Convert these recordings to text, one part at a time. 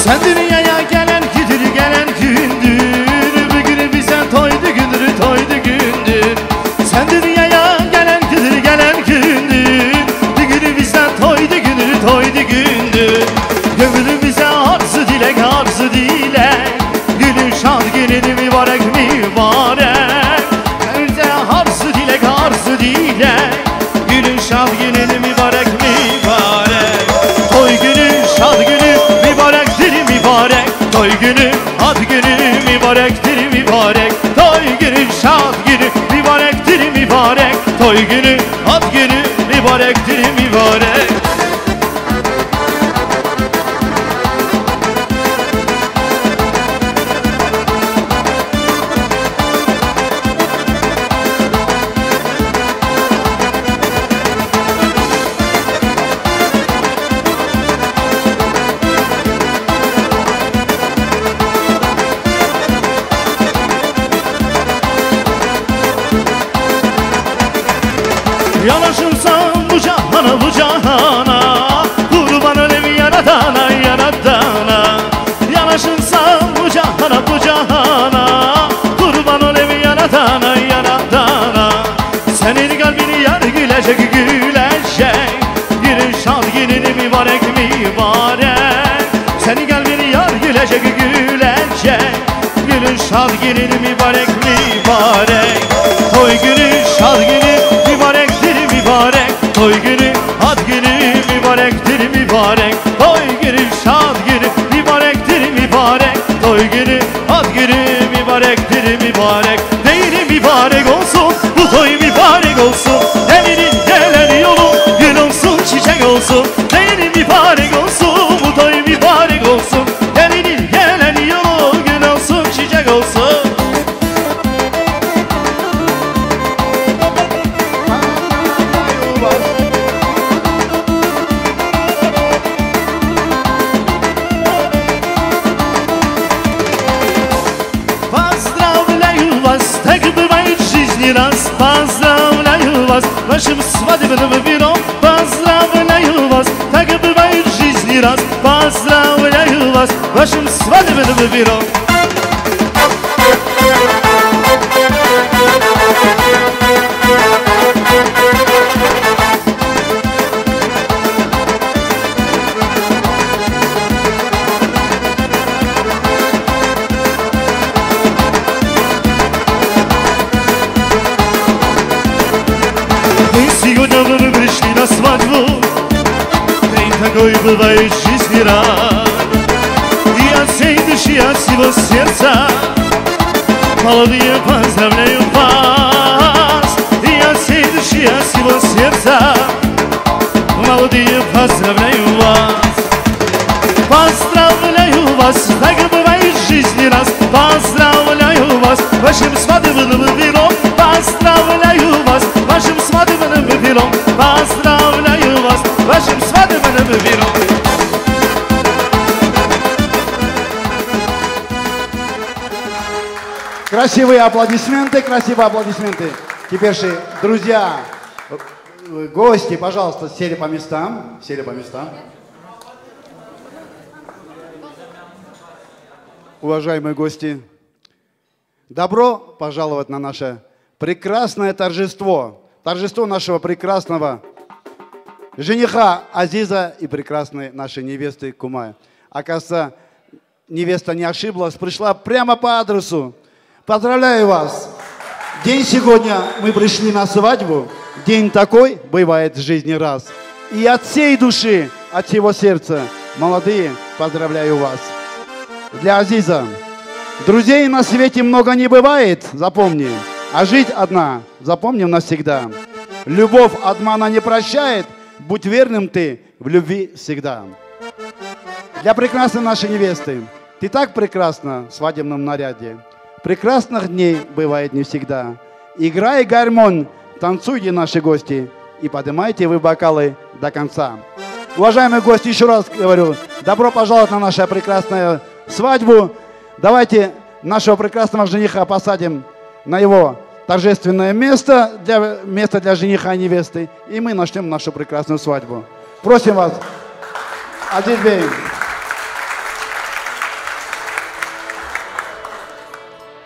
Sen dünyaya gelen gündür, bugün bize toydu gündür, toydu gündür. Sen dünyaya gelen gündür, bugün bize toydu gündür, toydu gündür. Gönlümüze arzu dilek, arzu dilek, günün şad günün mübarek mübarek. Gönlümüze arzu dilek, arzu dilek, günün şad günün mübarek mübarek. Toy günü, şad günü mübarektir mübarek. Toy günü, ad günü mübarektir mübarek. Toy günü, şad günü mübarektir mübarek. Toy günü, ad günü mübarektir mübarek. Yanaşırsan bu cihana, kurban olayım yaradana, yaradana. Yanaşırsan bu cihana, kurban olayım yaradana, yaradana. Senin kalbini yar gülecek, gülecek, günün şad günün mübarek mübarek. Senin kalbini yar gülecek, gülecek, günün şad günün mübarek mübarek. Toy günü, şad günü mübarektir mübarek. Toy günü, ad günü mübarektir mübarek. Toy günü, şad günü mübarektir mübarek. Toy günü, ad günü mübarektir mübarek. Değeri mübarek olsun, bu toy mübarek olsun. Evinin gelen yolu gül olsun, çiçek olsun. Değeri mübarek olsun, bu toy mübarek olsun. Evinin gelen yolu gül olsun, çiçek olsun. Поздравляю вас, вашим свадебным вином. Поздравляю вас, так бывает в жизни раз. Поздравляю вас, вашим свадебным вином. Сегодня вы пришли на свадьбу, день такой бывает в жизни раз. И от всей души, от всего сердца молодые поздравляю вас. И от всей души, от всего сердца молодые поздравляю вас. Поздравляю вас, так бывает в жизни раз. Поздравляю вас, вашим свадебным вином. Поздравляю вас, вашим свадебным вином. Поздравляю вас, вашим свадебным вином. Красивые аплодисменты, красивые аплодисменты. Теперь же, друзья, гости, пожалуйста, сели по местам. Сели по местам. Уважаемые гости, добро пожаловать на наше прекрасное торжество. Торжество нашего прекрасного жениха Азиза и прекрасной нашей невесты Кумай. Оказывается, невеста не ошиблась, пришла прямо по адресу. Поздравляю вас! День сегодня мы пришли на свадьбу. День такой бывает в жизни раз. И от всей души, от всего сердца, молодые, поздравляю вас. Для Азиза. Друзей на свете много не бывает, запомни. А жить одна, запомним навсегда. Любовь обмана не прощает, будь верным ты в любви всегда. Для прекрасной нашей невесты. Ты так прекрасна в свадебном наряде. Прекрасных дней бывает не всегда. Играй гармонь, танцуйте, наши гости, и поднимайте вы бокалы до конца. Уважаемые гости, еще раз говорю, добро пожаловать на нашу прекрасную свадьбу. Давайте нашего прекрасного жениха посадим на его торжественное место для жениха и невесты, и мы начнем нашу прекрасную свадьбу. Просим вас, Азиз Бей.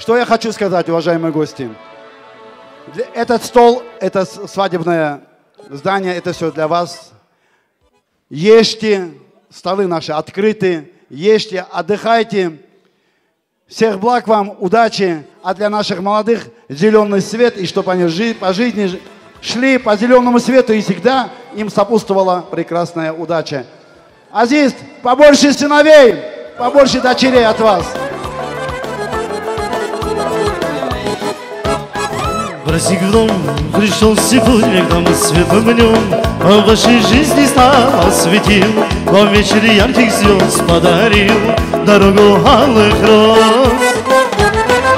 Что я хочу сказать, уважаемые гости? Этот стол, это свадебное здание, это все для вас. Ешьте, столы наши открыты, ешьте, отдыхайте. Всех благ вам, удачи, а для наших молодых зеленый свет, и чтобы они по жизни шли по зеленому свету, и всегда им сопутствовала прекрасная удача. Азиз, побольше сыновей, побольше дочерей от вас. В Россию дом пришел сегодня, когда мы светлым днем, а в вашей жизни снова светил, вам вечер ярких звезд подарил, дорогу алых роз.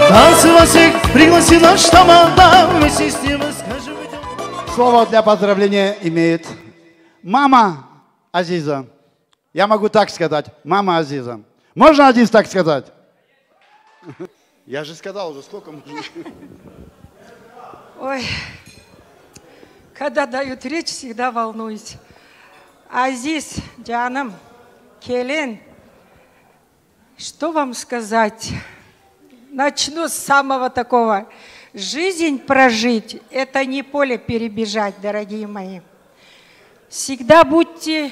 Танцы вас всех пригласил наш тамада, вместе с ним скажем. Слово для поздравления имеет мама Азиза. Я могу так сказать, мама Азиза. Можно, Азиз, так сказать? Я же сказал уже, сколько можно. Ой, когда дают речь, всегда волнуюсь. Азиз, Джанам, Келин, что вам сказать? Начну с самого такого. Жизнь прожить – это не поле перебежать, дорогие мои. Всегда будьте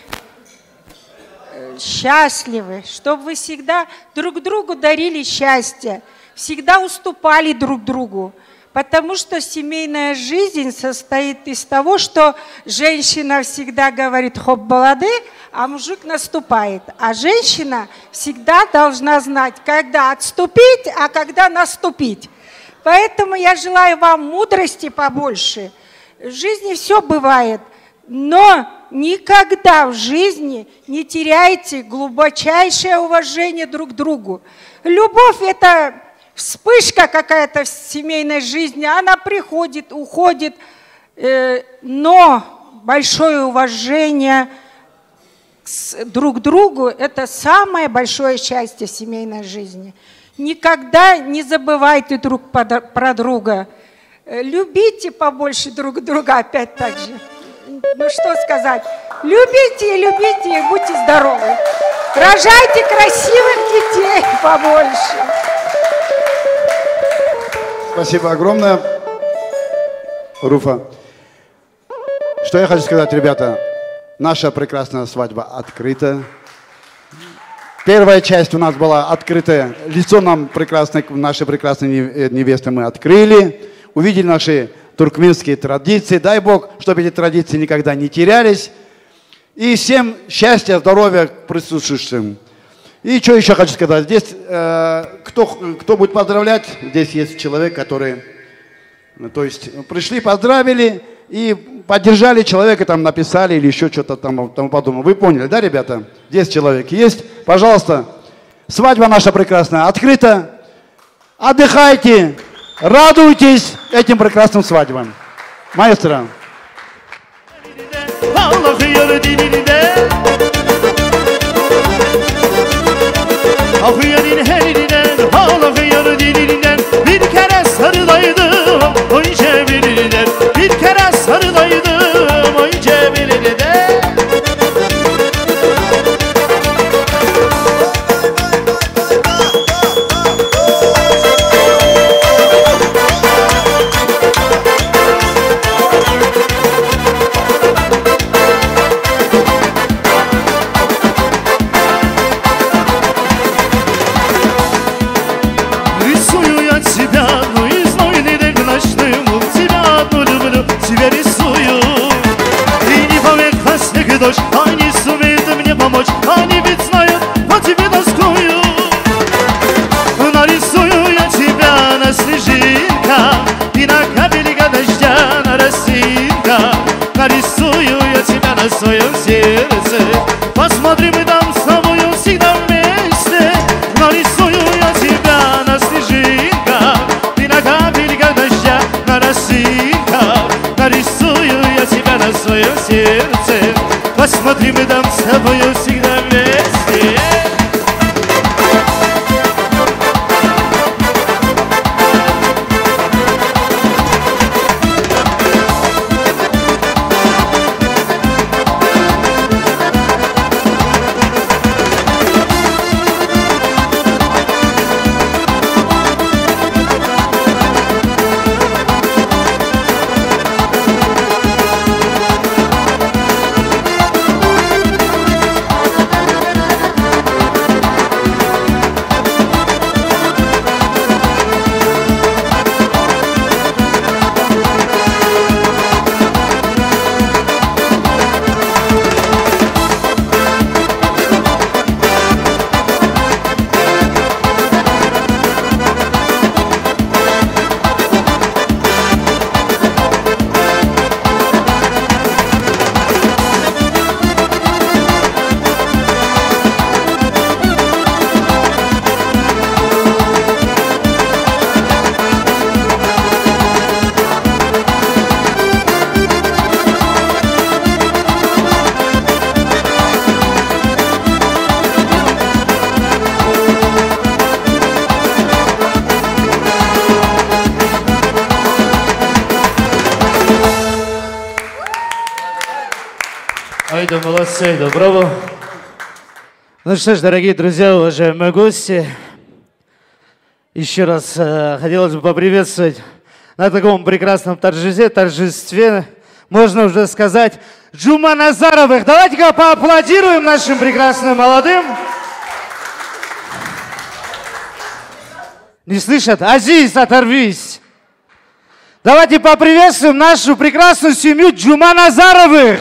счастливы, чтобы вы всегда друг другу дарили счастье, всегда уступали друг другу. Потому что семейная жизнь состоит из того, что женщина всегда говорит «хоп, балады», а мужик наступает. А женщина всегда должна знать, когда отступить, а когда наступить. Поэтому я желаю вам мудрости побольше. В жизни все бывает, но никогда в жизни не теряйте глубочайшее уважение друг к другу. Любовь – это вспышка какая-то в семейной жизни, она приходит, уходит, но большое уважение друг к другу – это самое большое счастье в семейной жизни. Никогда не забывайте друг про друга. Любите побольше друг друга, опять так же. Ну что сказать? Любите и любите, и будьте здоровы. Рожайте красивых детей побольше. Спасибо огромное, Руфа. Что я хочу сказать, ребята? Наша прекрасная свадьба открыта. Первая часть у нас была открытая. Лицо нам прекрасной, нашей прекрасной невесты мы открыли. Увидели наши туркменские традиции. Дай Бог, чтобы эти традиции никогда не терялись. И всем счастья, здоровья присутствующим. И что еще хочу сказать. Здесь, кто будет поздравлять, здесь есть человек, который, то есть, пришли, поздравили и поддержали человека, там написали или еще что-то там, тому подобное. Вы поняли, да, ребята? Здесь человек есть. Пожалуйста, свадьба наша прекрасная открыта. Отдыхайте, радуйтесь этим прекрасным свадьбам. Маэстро. Akıyanın helinden, ağlayan dilinden, bir kere sarılaydım, önce bilirler. Bir kere sarılaydım, önce bilirler. Дождь, они сумеют мне помочь, они ведь знают по тебе тоскую. Нарисую я тебя на снежинках и на капелька дождя на росинках. Нарисую я тебя на своем сердце, посмотрим и там с тобою всегда вместе. Нарисую я тебя на снежинках и на капельках дождя на росинках. Нарисую я тебя на своем сердце, посмотрим и там с тобою всегда вместе. Айда, молодцы, айда, браво. Ну что ж, дорогие друзья, уважаемые гости, еще раз хотелось бы поприветствовать на таком прекрасном торжестве, можно уже сказать, Джума Назаровых. Давайте-ка поаплодируем нашим прекрасным молодым. Не слышат? Азиз, оторвись. Давайте поприветствуем нашу прекрасную семью Джума Назаровых.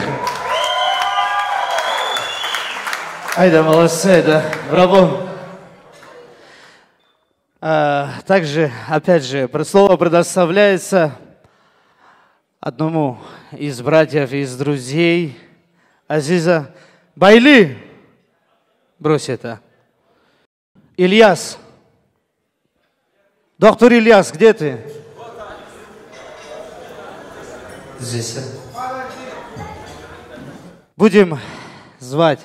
Айда, молодцы, айда, браво. Также, опять же, слово предоставляется одному из братьев, из друзей Азиза. Байли, брось это. Ильяс. Доктор Ильяс, где ты? Здесь. Будем звать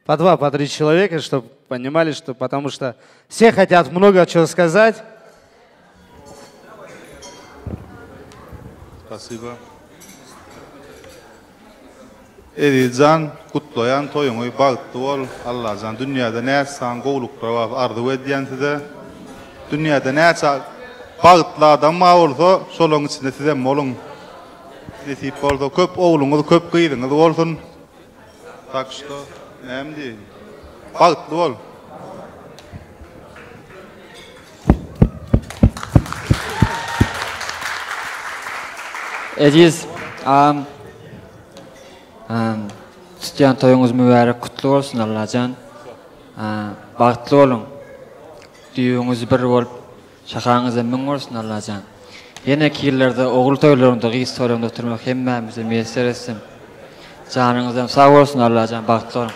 по 2, по 3 человека, чтобы понимали, что потому что все хотят много чего сказать. Спасибо. Эдиджан, кутлоян, тойонгой багтуол, Аллахжан, dünyada ne etsen qoğuluklara arzu ediyentide, dünyada ne etsen bağıtlardan ma olsa, solun içinde size molun. Desip olsa köp oğlunuz, köp kıydınız olsun. Tak işte, hem değil. Bağıtlı ol. Эдиз, Стян тоюңуз мүбәрәк құтлы болсын, Аллажан. Бақытлы болың. Дүйіңіз бір болып, шақаңызда мың болсын, Аллажан. Yine kiyirlerde oğul toylarında giysi toylarında oturmak hemmemize müyesser etsin. Canınızdan sağ olsun Allah'can, baqtlı olun.